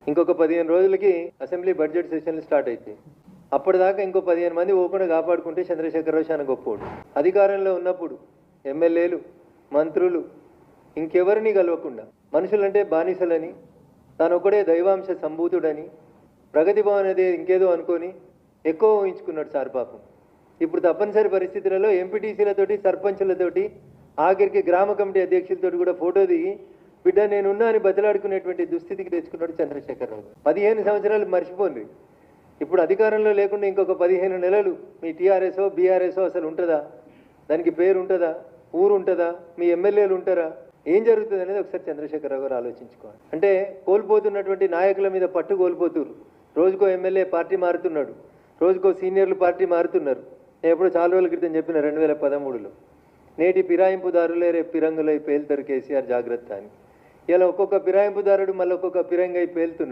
ఇంకొక 15 రోజులకి assembly budget సెషన్లు స్టార్ట్ అవుతాయి. అప్పటిదాకా ఇంకో 15 మంది పోకుండా కాపాడుకుంటే చంద్రశేఖరరావు చాలా గొప్పోడు. అధికారంలో ఉన్నప్పుడు ఎమ్మెల్యేలు, మంత్రులు ఇంకెవరిని కలవకుండా మనుషులంటే బానిసలని, తానొక్కడే దైవాంశ సంభూతుడని, ప్రగతి భవన్ అనేది ఇంకేదో అనుకొని ఎక్కువ ఊహించుకున్నాడు సార్ పాపం. ఇప్పుడు తప్పనిసరి పరిస్థితులలో ఎంపీటీసీలతోటి, సర్పంచులతోటి, ఆఖరికి గ్రామ కమిటీ అధ్యక్షులతో కూడా ఫోటో దిగి బిడ్డ నేనున్నా అని బతిలాడుకునేటువంటి దుస్థితికి తెచ్చుకున్నాడు చంద్రశేఖరరావు. 15 సంవత్సరాలు మర్చిపోండి. ఇప్పుడు అధికారంలో లేకుండా ఇంకొక 15 నెలలు మీ టీఆర్ఎస్ఓ బీఆర్ఎస్ఓ అసలు ఉంటుందా? దానికి పేరు ఉంటుందా? ఊరు ఉంటుందా? మీ ఎమ్మెల్యేలు ఉంటారా? ఏం జరుగుతుంది అనేది ఒకసారి చంద్రశేఖరరావు గారు ఆలోచించుకోవాలి. అంటే కోల్పోతున్నటువంటి నాయకుల మీద పట్టు కోల్పోతున్నారు. రోజుకో ఎమ్మెల్యే పార్టీ మారుతున్నాడు, రోజుకో సీనియర్లు పార్టీ మారుతున్నారు. నేను ఎప్పుడో చాలా రోజుల క్రితం చెప్పిన 2013లో నేటి ఫిరాయింపుదారులే రేపు పిరంగులై పేలుతారు కేసీఆర్ జాగ్రత్త అని. ఇలా ఒక్కొక్క ఫిరాయింపుదారుడు మళ్ళీ ఒక్కొక్క పిరంగై పేలుతున్నాడు.